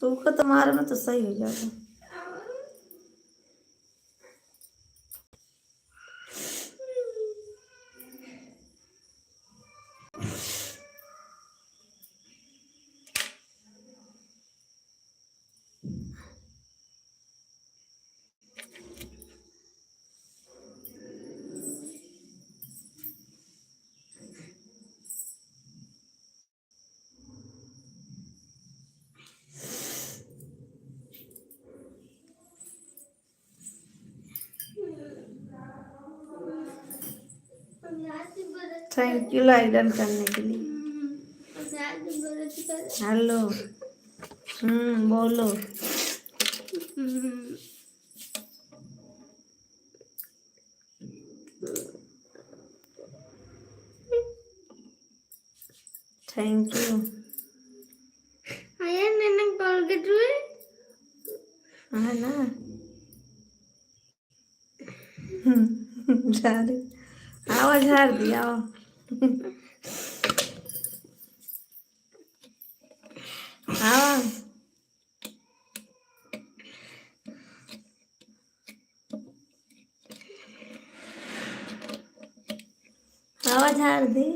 सूखा तो मारे में तो सही हो जाता। थैंक यू लाइक डन करने के लिए। हेलो। बोलो। Thank you. आया मैंने कोलगेट हुए है ना। झाड़ आओ, झाड़ दिया आओ। आओ आओ, झाड़ दी।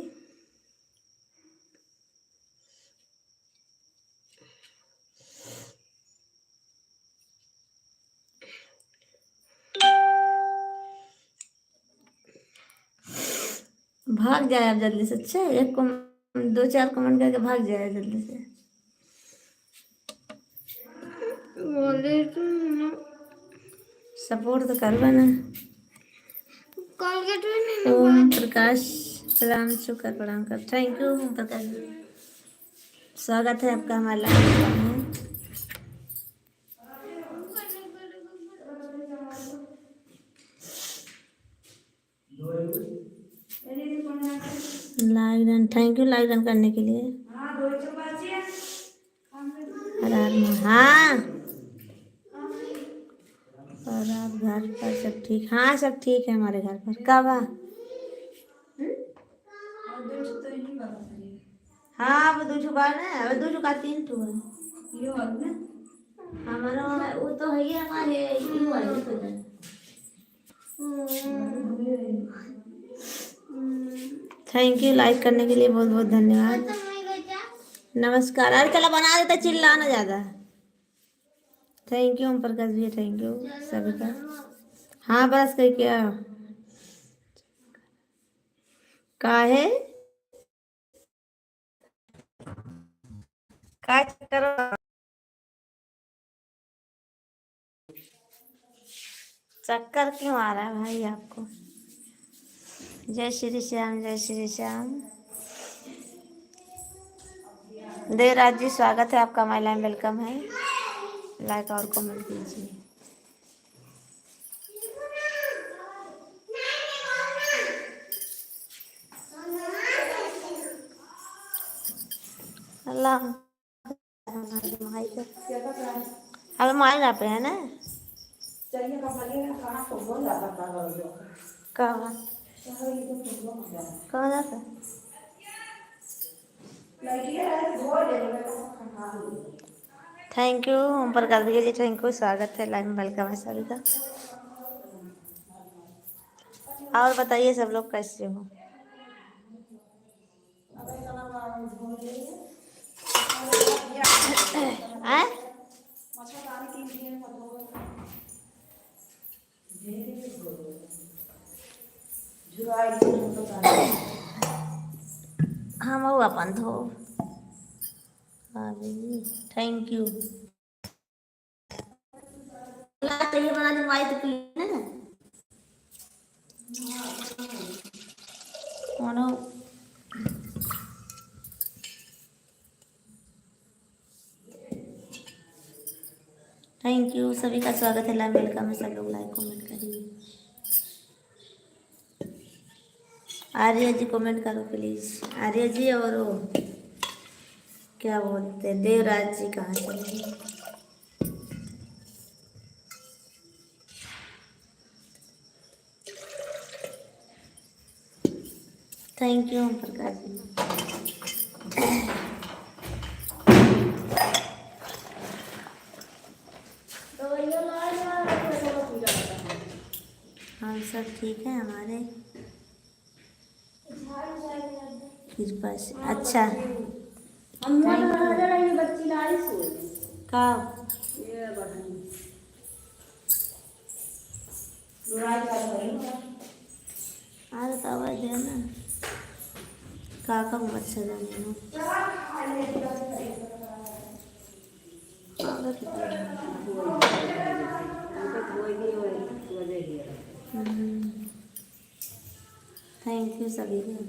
भाग जाए आप जल्दी से। अच्छा एक दो चार कमेंट करके भाग जाए जल्दी से। बोले तो सपोर्ट तो करवा ना। कोलगेट हुए नहीं ओम प्रकाश प्रणाम, शुक्र प्रणाम कर। थैंक यू ओम प्रकाश जी, स्वागत है आपका हमारे लाइव में। Like done, thank you like done करने के लिए। हाँ और आप घर पर सब ठीक? हाँ सब ठीक है हमारे घर पर। कब हाँ वो दो चुका ना, वो दो चुका तीन टू है हमारा। वो तो है ही हमारे यू वाले तो है। थैंक यू लाइक करने के लिए, बहुत बहुत धन्यवाद। नमस्कार। अरे चला बना देता, चिल्लाना ज्यादा। Thank you Om Prakash ji, thank you सभी का। हाँ बस कर क्या काहे का चक्कर। चक्कर क्यों आ रहा है भाई आपको? जय श्री श्याम, जय श्री श्याम। देवराज जी स्वागत है आपका, माय लाइव वेलकम है। लाइक और कमेंट कीजिए। अल्लाह अब माइना पे है ना। कहाँ कहाँ जाता? थैंक यू ओम प्रकाश भैया जी, थैंक यू, स्वागत है लाइव में, वेलकम है सभी का। और बताइए सब लोग कैसे हो? हैं? हम अपन धो। Thank you. चाहिए बना दे वाई तो पी ना। मोनो थैंक यू सभी का, स्वागत है लाइव वेलकम है। सब लोग लाइक कमेंट करिए। आर्या जी कमेंट करो प्लीज। आर्या जी और वो क्या बोलते हैं देवराज जी कहाँ चले गए? थैंक यू ओम प्रकाश जी। सब ठीक है हमारे कृपा से। अच्छा का अरे तो आवाज दे ना काका को मच्छर जाने थैंक यू सभी को।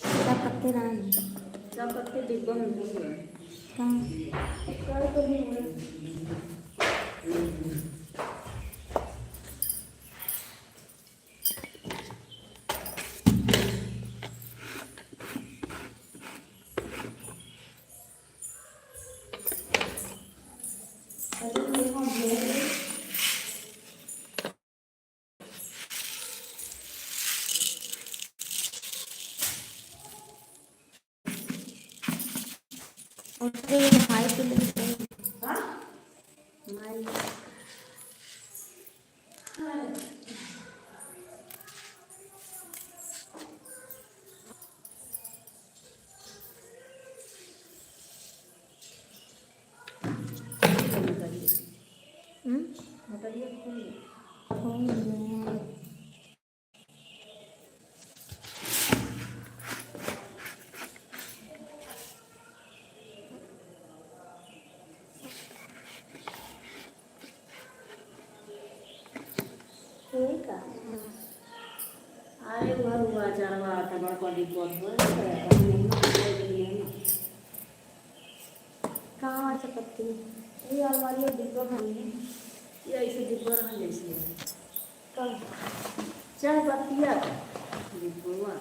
क्या पत्ते रान सब पत्ते डिब्बा में भूल गए। कहाँ उठे भाई के लिए हमारी बताइए खोल खोल गए। ठीक है अरे घर हुआ चढ़वा था बड़का डिब्बा में कहाँ से पत्ती ये अलमारी में डिब्बा भरी है। ये ऐसे डिब्बा रहा जैसे है। कब चाय पत्तियाँ डिब्बा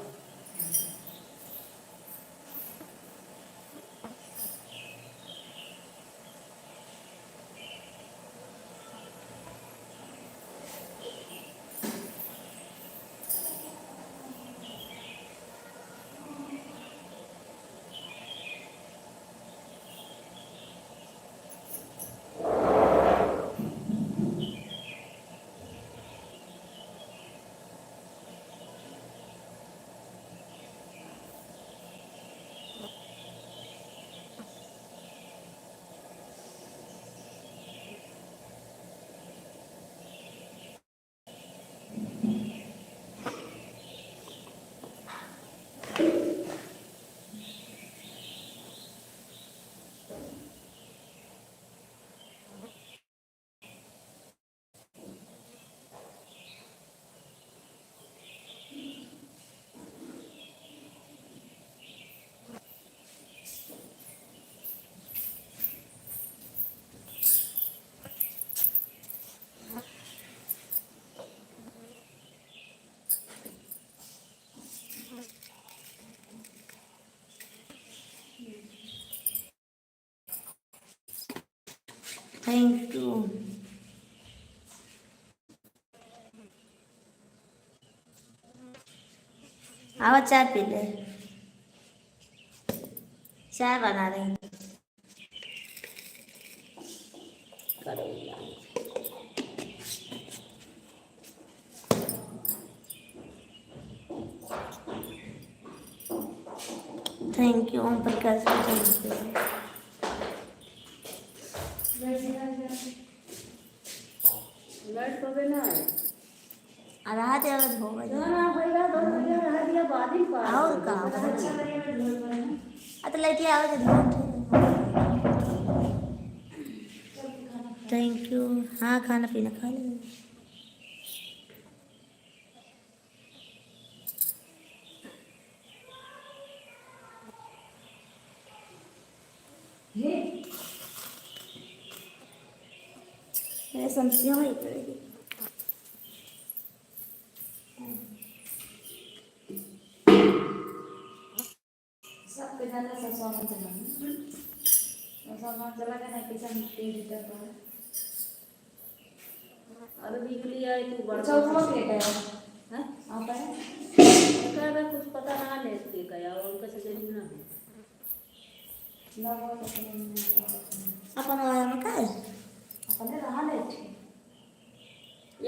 थैंक यू। आओ चाय पी ले चाय बना रही हूँ। Thank you Om Prakash light कबे ना है रात हो गई ना होएगा तो मुझे रह दिया बाद ही पार और का तो लेके आओ थैंक यू। हाँ खाना पीना खा ले समझियो सबके जाने सब सामान चला सामान चला के ना किचन तेज कर अरे बिजली आई तू बड़ा चौथा प्लेट है हैं आप है कुछ पता ना लेके गया और कैसे गरीब ना है। अपन आया में का है? अपने रहा लेते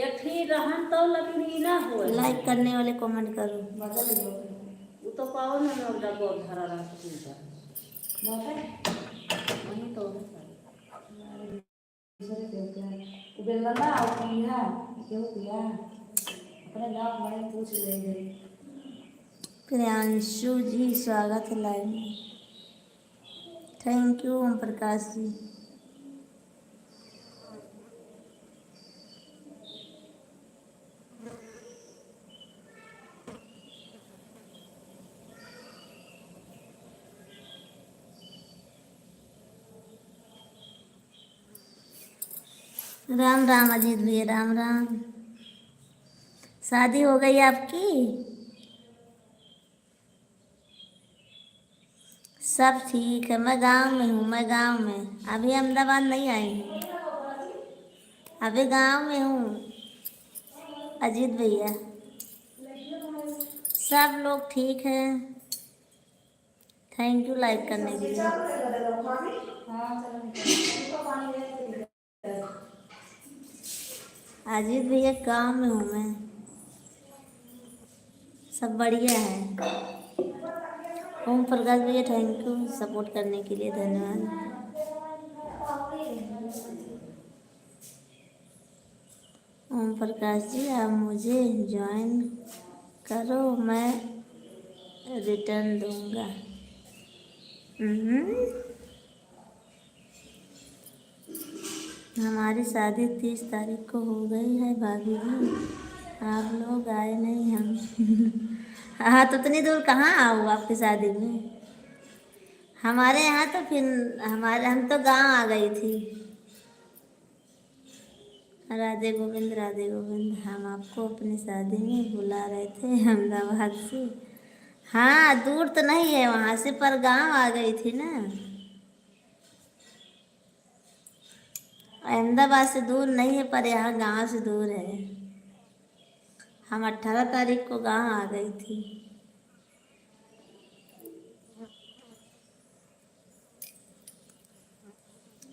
एक ही रहन तो लेकिन ई ना हो लाइक करने वाले कमेंट करो। बदल दो वो तो पाओ ना ना डब्बा धरा रहा था बात है वही तो बेलना ना आओ पिया क्यों पिया अपने गाँव में पूछ लेंगे। प्रियांशु जी स्वागत है लाइव में। थैंक यू ओम प्रकाश जी। राम राम अजीत भैया, राम राम। शादी हो गई आपकी? सब ठीक है। मैं गांव में हूँ, मैं गांव में अभी अहमदाबाद नहीं आई हूँ, अभी गांव में हूँ अजीत भैया। सब लोग ठीक हैं। थैंक यू लाइक करने के लिए। अजीत भैया गांव में हूँ मैं। सब बढ़िया है। ओम प्रकाश भैया थैंक यू सपोर्ट करने के लिए, धन्यवाद। ओम प्रकाश जी आप मुझे ज्वाइन करो, मैं रिटर्न दूंगा। हमारी शादी 30 तारीख को हो गई है भाभी जी, आप लोग आए नहीं हम। हाँ तो इतनी दूर कहाँ आओ आपकी शादी में? हमारे यहाँ तो फिर हम तो गांव आ गई थी। राधे गोविंद राधे गोविंद। हम आपको अपनी शादी में बुला रहे थे अहमदाबाद से। हाँ दूर तो नहीं है वहाँ से, पर गांव आ गई थी ना। अहमदाबाद से दूर नहीं है, पर यहाँ गांव से दूर है। हम 18 तारीख को गांव आ गई थी।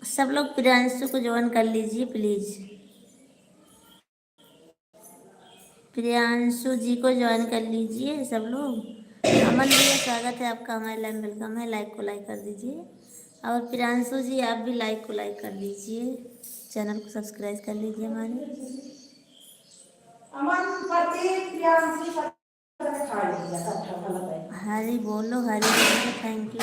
सब लोग प्रियांशु को ज्वाइन कर लीजिए प्लीज। प्रियांशु जी को ज्वाइन कर लीजिए सब लोग। अमन भैया स्वागत है आपका हमारे लाइव, वेलकम है। लाइक को लाइक कर दीजिए, और प्रियांशु जी आप भी लाइक को लाइक कर लीजिए, चैनल को सब्सक्राइब कर लीजिए हमारे। हरी बोलो हरी बोलो। Thank you.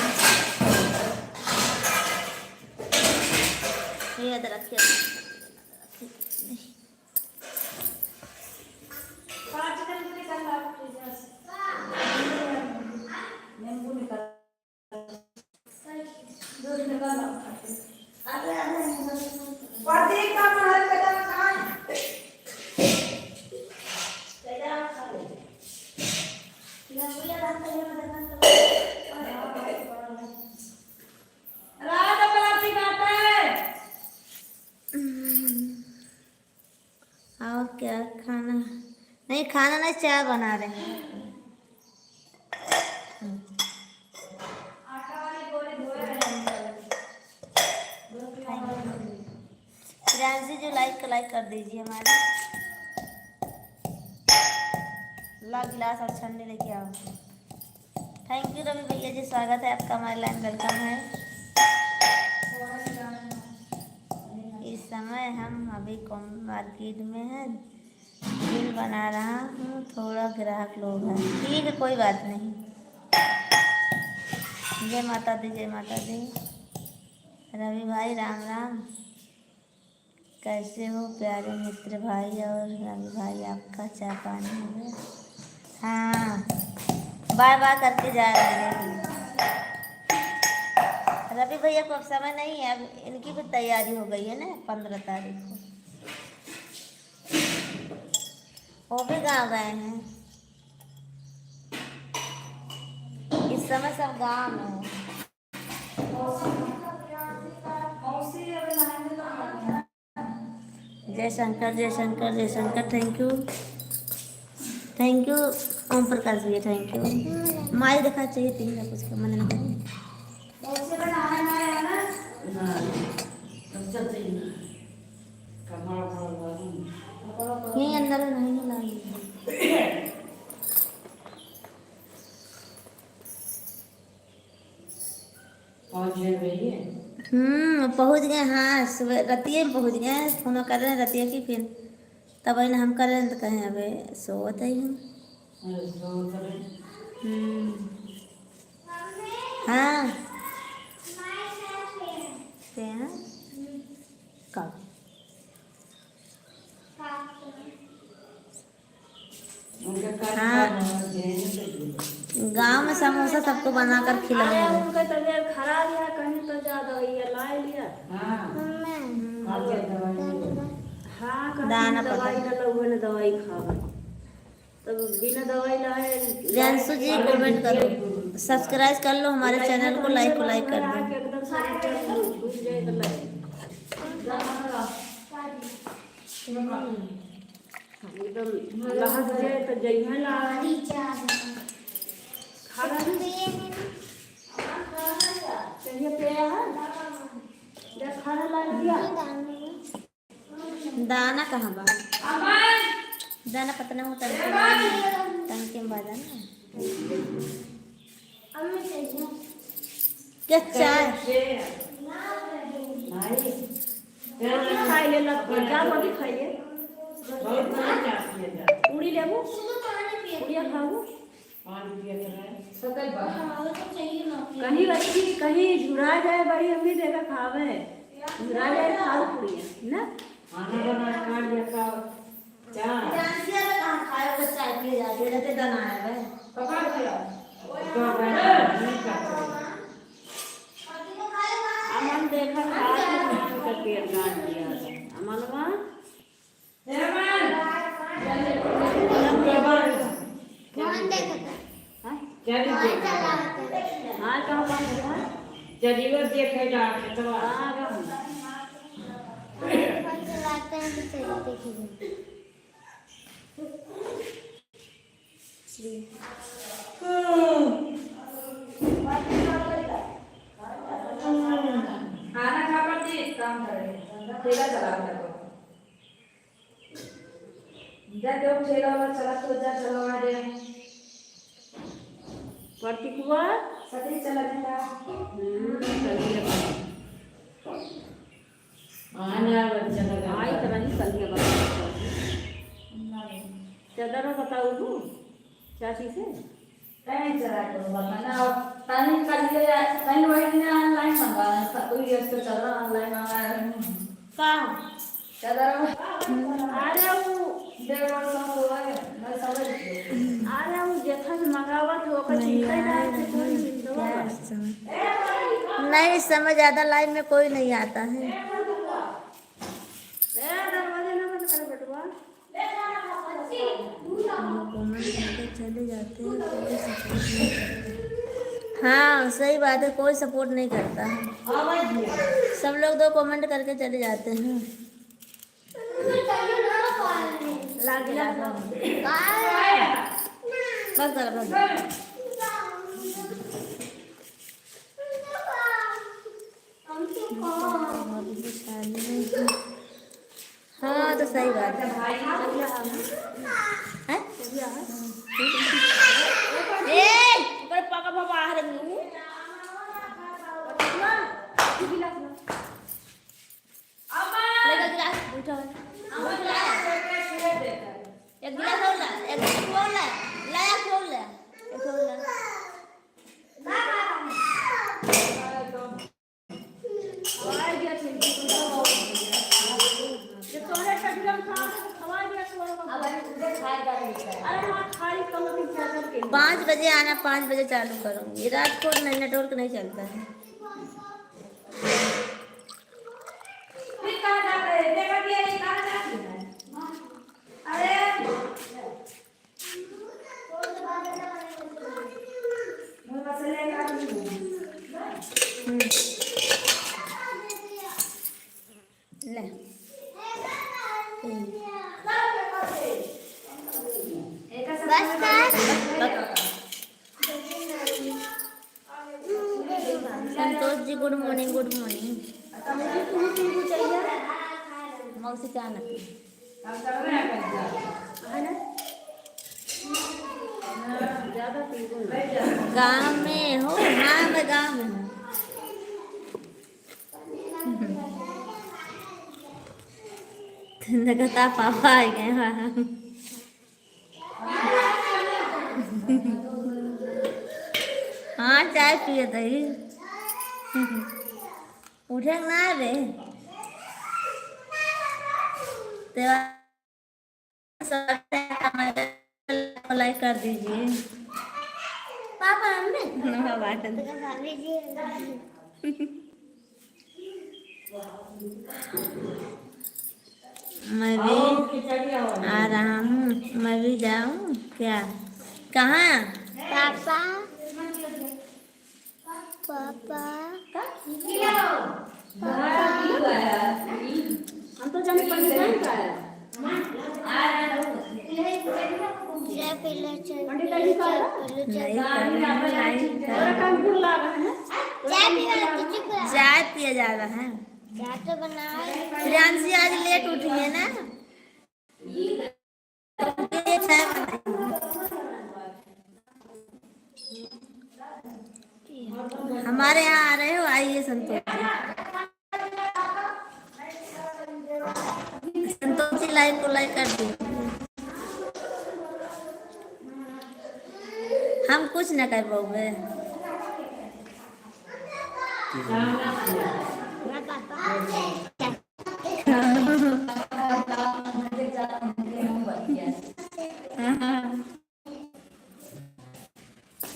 ये इधर रखिए। और क्या खाना? नहीं खाना नहीं, चाय बना रहे हैं। प्रियांशी जो लाइक कर दीजिए हमारे। ला गिलास और छन्नी लेके आओ। थैंक यू रवि भैया जी, स्वागत है आपका हमारे लाइन, वेलकम है। इस समय हम अभी मार्केट में हैं, बिल बना रहा हूँ, थोड़ा ग्राहक लोग हैं। ठीक है कोई बात नहीं। जय माता दी जय माता दी। रवि भाई राम राम, कैसे हो प्यारे मित्र भाई? और रवि भाई आपका चाय पानी हो गया? हाँ बाय बाय करके जा रहे हैं। रवि भैया को अब समय नहीं है, अब इनकी भी तैयारी हो गई है ना 15 तारीख को, वो भी गाँव गए हैं। इस समय सब गाँव में है। जय शंकर जय शंकर जय Shankar. Thank you. Thank you Om Prakash भैया, थैंक यू। माई देखा चाहिए तीन का कुछ का मन ना करें। यहीं अंदर नहीं लाएंगे। पहुंच गए। हाँ सुबह रतिया में पहुंच गए। फोन कर रहे हैं रतिया की, फिर तब ना हम कर रहे हैं तो कहें अबे सोते ही हम। हाँ हैं कब हाँ गांव में समोसा सबको बनाकर अरे खिलाऊंगा। उनका तबीयत खराब है, कहीं तो ज्यादा ये ला लिया। हाँ दाना कहीं दवाई पता डाला हुआ ना, दवाई खावा तब बिना दवाई लाए। जानसू जी कमेंट करो, सब्सक्राइब कर लो हमारे चैनल को, लाइक कर दो। एकदम शरीर घुस जाए तो लगे एकदम लहक जाए तो जइहा ला खाना चाहिए पे है जब खाना ला दिया। दाना कहाँ बा? दाना पतना होता है टंकी में बाजा ना। क्या चाय खाई ले जा मत खाइए। पूरी लेबू पूड़िया खाबू कहीं रखी कहीं झुरा जाए बड़ी अम्मी देखा खावे झुरा जाए खाओ पूड़िया ना। चाय पिए जाते रहते दाना है अमन देखा खा पेट काट दिया अमनवा हाँ कहाँ जदीवर देखे जाके तो खाना खा करती काम करे ठेला चला जा क्यों ठेला वाला चला तो जा चलवा दे पड़ती कुआ सती चला देगा आना बच्चा लगा आई तरह ही कल बता चदर बताऊ तू चाची से कहीं चला करो बताना तानी कल के कहीं वही ने ऑनलाइन मंगाना सब कोई इसको चल रहा ऑनलाइन मंगाना कहाँ अरे वो डेढ़ वर्ष हो गए मैं समझ गई अरे वो जेठा से मंगावा तो ओकर चिंता नहीं समझ आता, लाइव में कोई नहीं आता है। दरवाजे ना बंद कर बेटवा चले जाते हैं कोई सपोर्ट नहीं करता। हाँ सही बात है, कोई सपोर्ट नहीं करता है। सब लोग दो कमेंट करके चले जाते हैं। बस कर बस। हाँ तो सही बात है। पापा पापा आ रहे हैं। एक गिलास और ला, एक गिलास और ला, लाया खोल ले, खोल ले। पाँच बजे आना, 5 बजे चालू करूँगी। रात को नेटवर्क नहीं चलता है। ले Santosh ji good morning, good morning. मौसी क्या ना है ना ज्यादा पीगो ना। गाँव में हो? हाँ मैं गाँव में हूँ। लगता पापा आ गए वहाँ। हाँ चाय पिए थे। उठे ना रे तेरा लाइक कर दीजिए पापा। हमने मैं भी आ रहा हूँ, मैं भी जाऊँ क्या? कहाँ? पापा पापा हम तो जाने पंडित नहीं का है पंडित नहीं का है काम भूल ला रहा है चाय पिया जा रहा है। प्रियांशी आज लेट उठी है ना, चाय हमारे यहाँ आ रहे हो? आइए संतोष जी, संतोष जी लाइक को लाइक कर दीजिए। हम कुछ न कर पाओगे।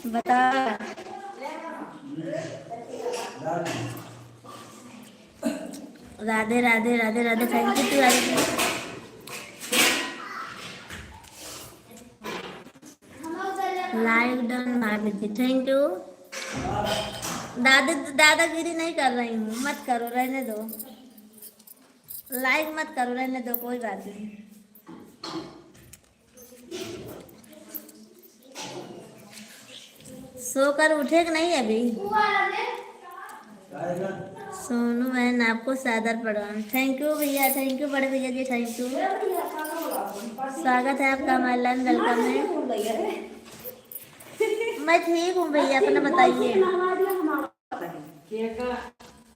बता Radhe Radhe Radhe Radhe. Thank you Radhe. Like done भाभी, थैंक यू। दादागिरी नहीं कर रही हूँ, मत करो, रहने दो। लाइक मत करो, रहने दो, कोई बात नहीं। सोकर उठे कि नहीं अभी? सोनू बहन आपको सादर प्रणाम। थैंक यू भैया, थैंक यू बड़े भैया जी, थैंक यू। स्वागत है आपका हमारे लाइन, वेलकम है। मैं ठीक हूँ भैया, अपना बताइए।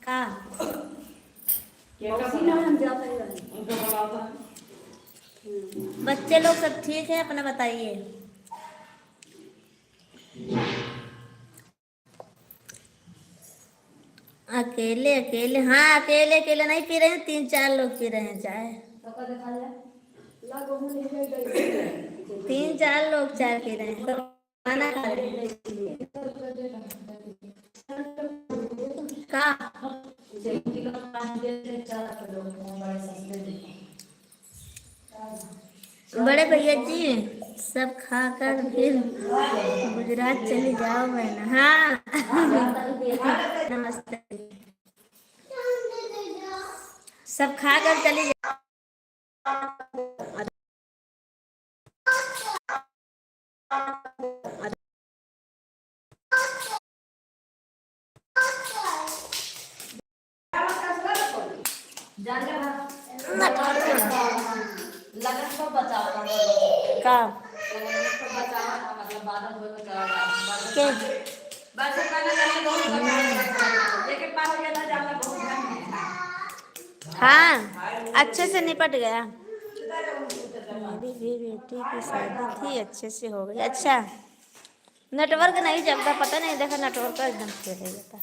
का बच्चे लोग सब ठीक है, अपना बताइए। अकेले अकेले? हाँ अकेले अकेले नहीं पी रहे हैं, 3-4 लोग पी रहे हैं चाय। 3-4 लोग चाय पी रहे हैं, खाना खा रहे हैं। का बड़े भैया जी सब खाकर फिर गुजरात चली जाओ बहना। हाँ नमस्ते। सब खाकर चली जाओ। लगन को बचाओ का मतलब बादल हो के बस लेकिन पास हो गया जाला बहुत है। हाँ अच्छे से निपट गया। मेरी भी बेटी की शादी थी, अच्छे से हो गई। अच्छा नेटवर्क नहीं चलता, पता नहीं, देखा नेटवर्क एकदम फेल हो जाता।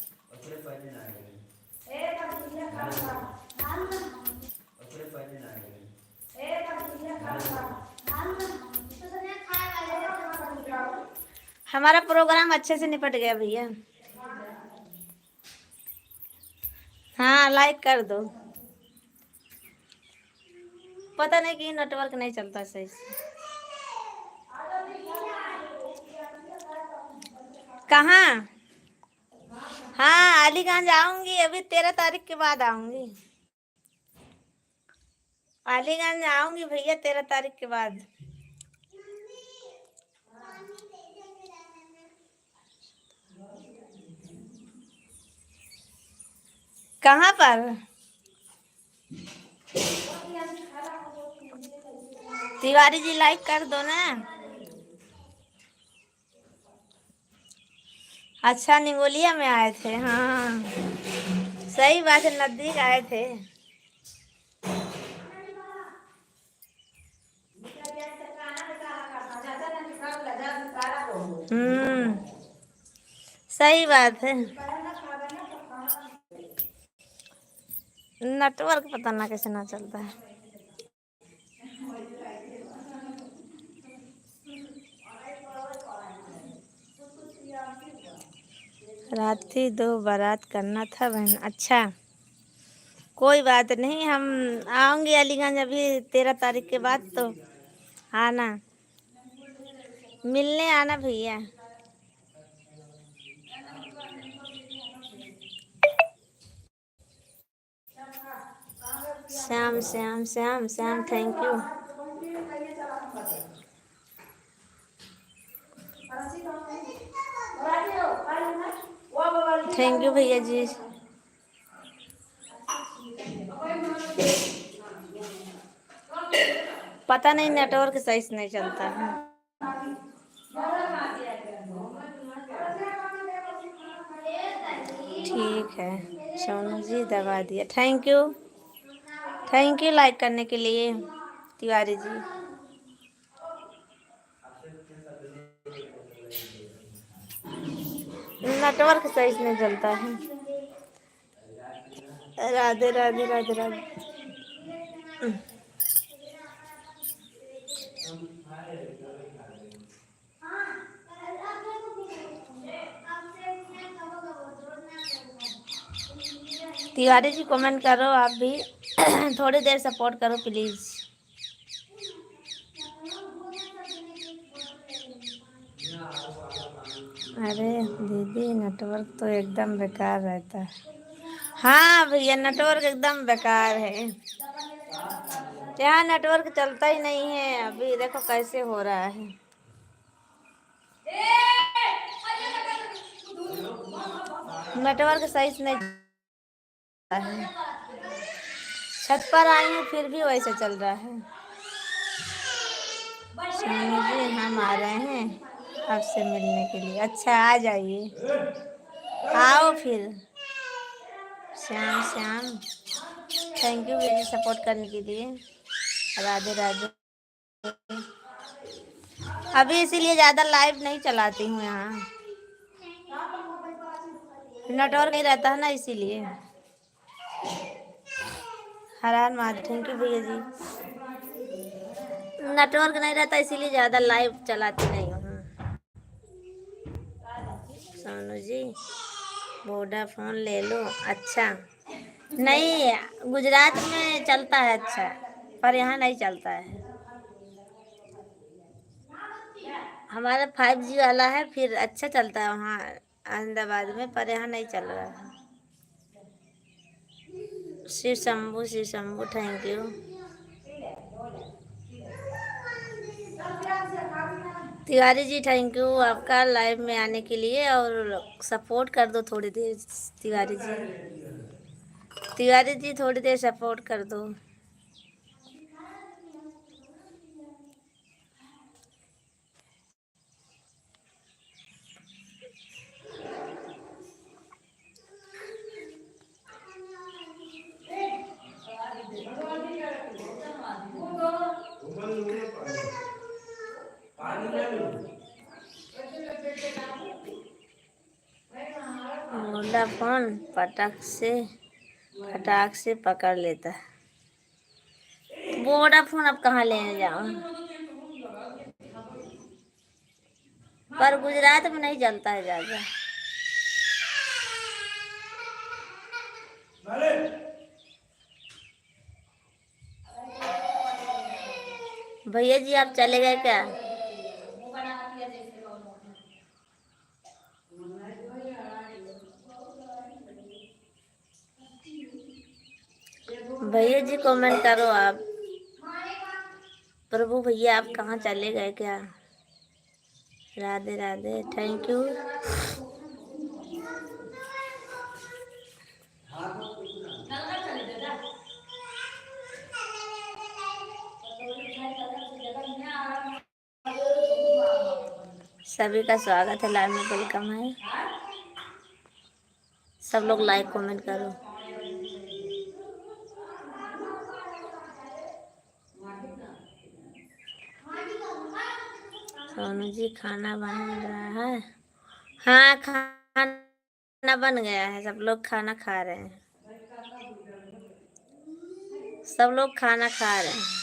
हमारा प्रोग्राम अच्छे से निपट गया भैया। हाँ लाइक कर दो। पता नहीं कि नेटवर्क नहीं चलता सही से। कहाँ? हाँ अलीगंज आऊंगी, अभी 13 तारीख के बाद आऊंगी। अलीगंज आऊंगी भैया 13 तारीख के बाद। कहाँ पर? तिवारी जी लाइक कर दो ना। अच्छा, निगोलिया में आए थे, हाँ सही बात है, नजदीक आए थे। सही बात है। नेटवर्क पता ना कैसे ना चलता है। रात्रि 2 बारात करना था बहन। अच्छा, कोई बात नहीं, हम आऊंगी अलीगंज अभी 13 तारीख के बाद, तो आना, मिलने आना भैया। Shyam Shyam Shyam Shyam, thank you. Thank you भैया जी। पता नहीं, नेटवर्क सही से नहीं चलता है। ठीक है सोनू जी, दबा दिया, thank you. Thank you like करने के लिए तिवारी जी। नेटवर्क सही से नहीं चलता है। राधे राधे राधे राधे। तिवारी जी कमेंट करो आप भी। थोड़ी देर सपोर्ट करो प्लीज। अरे दीदी, नेटवर्क तो एकदम बेकार रहता है। हाँ भैया, नेटवर्क एकदम बेकार है, यहाँ नेटवर्क चलता ही नहीं है। अभी देखो कैसे हो रहा है। नेटवर्क सही से नहीं चलता है। छत पर आई हूँ फिर भी वैसे चल रहा है। सोनू जी, हम आ रहे हैं आपसे मिलने के लिए। अच्छा, आ जाइए, आओ फिर। श्याम श्याम, थैंक यू मुझे सपोर्ट करने के लिए। राधे राधे। अभी इसीलिए ज़्यादा लाइव नहीं चलाती हूँ, यहाँ नेटवर्क नहीं रहता है ना, इसीलिए। हरान मार, थैंक यू भैया जी। नेटवर्क नहीं रहता इसीलिए ज़्यादा लाइव चलाती नहीं हूँ। सोनू जी, वोडाफोन ले लो। अच्छा, नहीं, गुजरात में चलता है अच्छा, पर यहाँ नहीं चलता है। हमारा 5G वाला है, फिर अच्छा चलता है वहाँ अहमदाबाद में, पर यहाँ नहीं चल रहा है। Shiv Shambhu, thank you. Tiwari ji, thank you आपका लाइव में आने के लिए, और सपोर्ट कर दो थोड़ी देर। तिवारी जी, तिवारी जी थोड़ी देर सपोर्ट कर दो। वोडाफोन फटाक से पकड़ लेता है। वोडाफोन अब कहाँ लेने जाऊँ, पर गुजरात में नहीं चलता है ज़्यादा। भैया जी, आप चले गए क्या? भैया जी कमेंट करो आप। प्रभु भैया, आप कहाँ चले गए क्या? Radhe Radhe, thank you. सभी का स्वागत है, लाइव में वेलकम है। सब लोग लाइक कमेंट करो। सोनू जी खाना बन रहा है? हाँ, खाना बन गया है, सब लोग खाना खा रहे हैं। सब लोग खाना खा रहे हैं।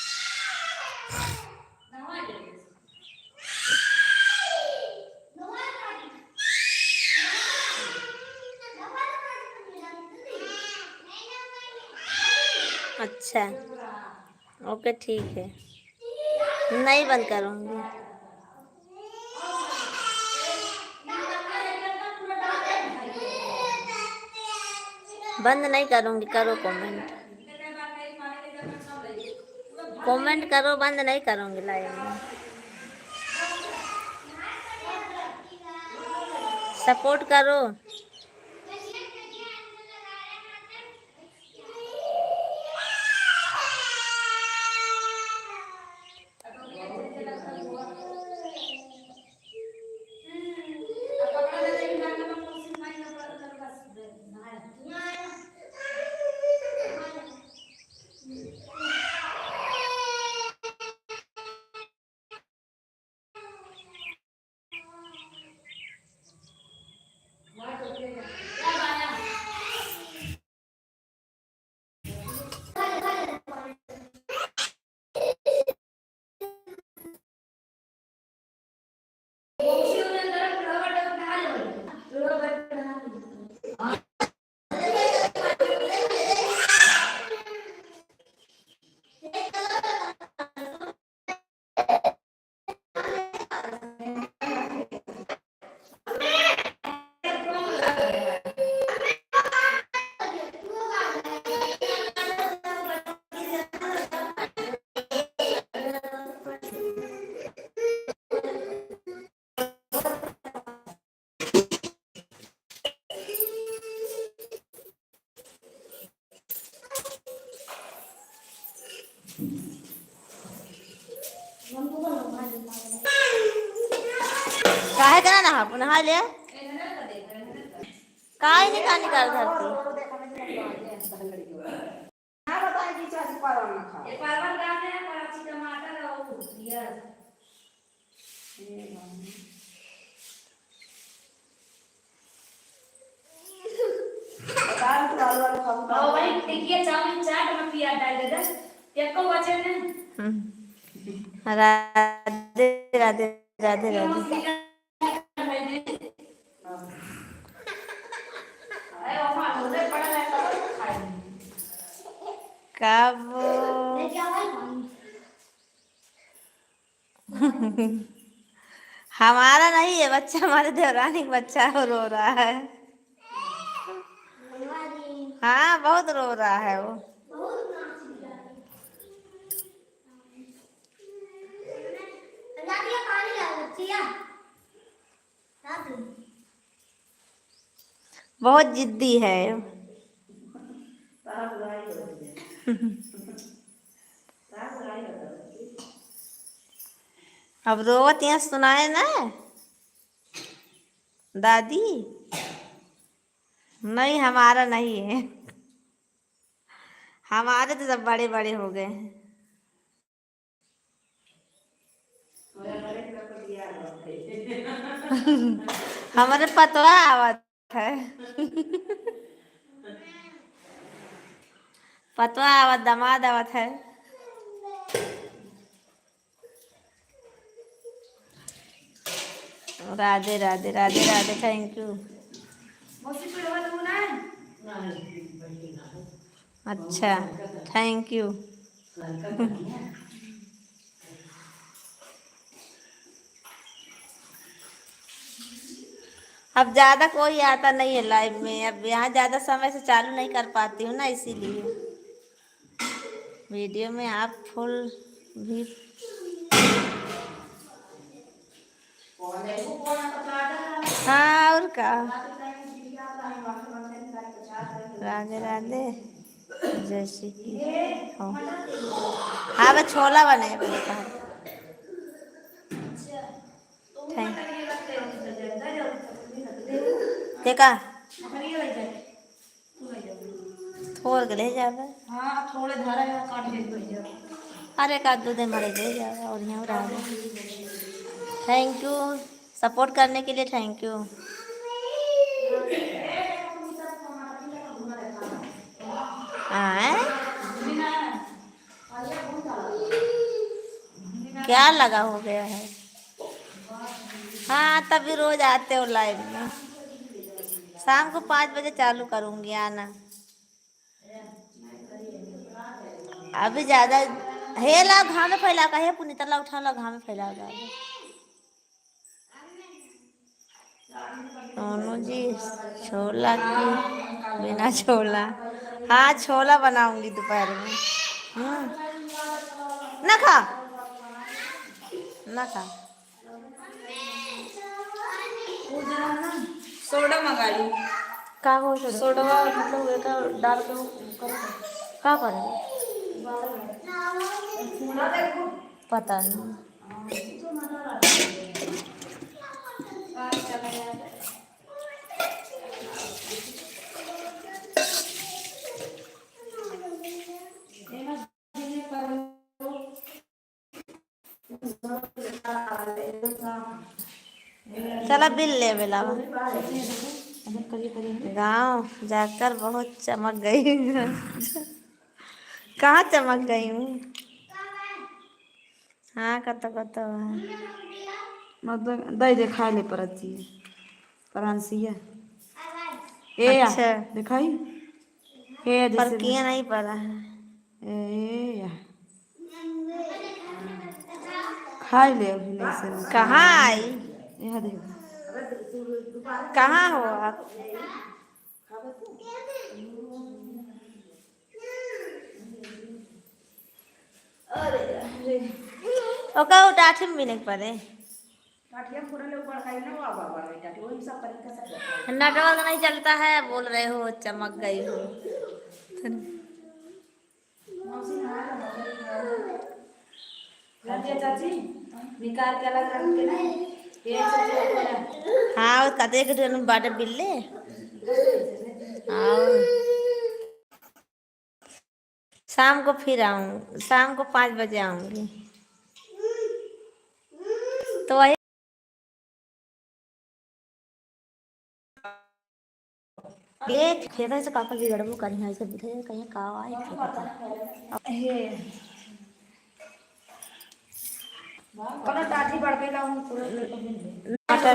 अच्छा, ओके ठीक है, नहीं बंद करूँगी। बंद नहीं करूँगी, करो कमेंट, कमेंट करो, बंद नहीं करूँगी लाइव में। सपोर्ट करो। काहे करा नहा नहा ले, काहे निकाल धरती। चाउमीन चाट में पिया डाल दे दे, एको बचे ने। राधे राधे राधे राधे। कब हमारा नहीं है बच्चा, हमारे देवरानी का बच्चा रो रहा है। हाँ, बहुत रो रहा है वो। बहुत जिद्दी है। अब रोवत यहाँ सुनाए ना दादी। नहीं, हमारा नहीं है, हमारे तो सब बड़े बड़े हो गए हैं। हमारे पतवा आवत है। पतवा आवत, दामाद आवत है। Radhe Radhe Radhe Radhe, thank you. अच्छा, थैंक यू। अब ज्यादा कोई आता नहीं है लाइव में, अब यहाँ ज्यादा समय से चालू नहीं कर पाती हूँ ना, इसीलिए वीडियो में आप फुल भी का। राधे राधे, जय श्री कृष्ण। हो हाँ बस छोला बने थैंक देखा थोड़ के ले जावे। हाँ थोड़े धारा काट के भेजो। अरे का दूध मरे ले जावे और यहाँ रहा। थैंक यू सपोर्ट करने के लिए, थैंक यू। क्या लगा हो गया है। हाँ तभी रोज आते हो लाइव में। शाम को 5 बजे चालू करूंगी आना। अभी ज्यादा हे ला घाम में फैला का है पुनीता ला उठा ला घाम में फैला का। सोनू जी छोला की बिना छोला। हाँ छोला बनाऊंगी दोपहर में। ना खा ना खा। सोडा मंगा ली। का हो सोडा मतलब वे का डाल के का करेंगे पता नहीं। चला बिल ले बेला। गाँव जाकर बहुत चमक गई। कहाँ चमक गई हूँ। हाँ कतो कतो मतलब दही दिखाई ले परती है परांसिया ए अच्छा दिखाई ए पर जैसे किया नहीं पड़ा है। ए खाई ले अभी ले से कहाँ आई यहाँ देखो कहाँ हो आप। ओका उठाठी में भी नहीं पड़े। नेटवर्क नहीं चलता है बोल रहे हो चमक गई हो। चाची निकाल के अलग रख के नहीं हाँ वो कते के ट्रेन में बाटे बिल्ले। हाँ शाम को फिर आऊँ शाम को 5 बजे आऊँगी तो वही ये खेत से काका की गड़बड़ करी है ऐसे बुझे कहीं का आई कौन टाटी बढ़ गई ला मटर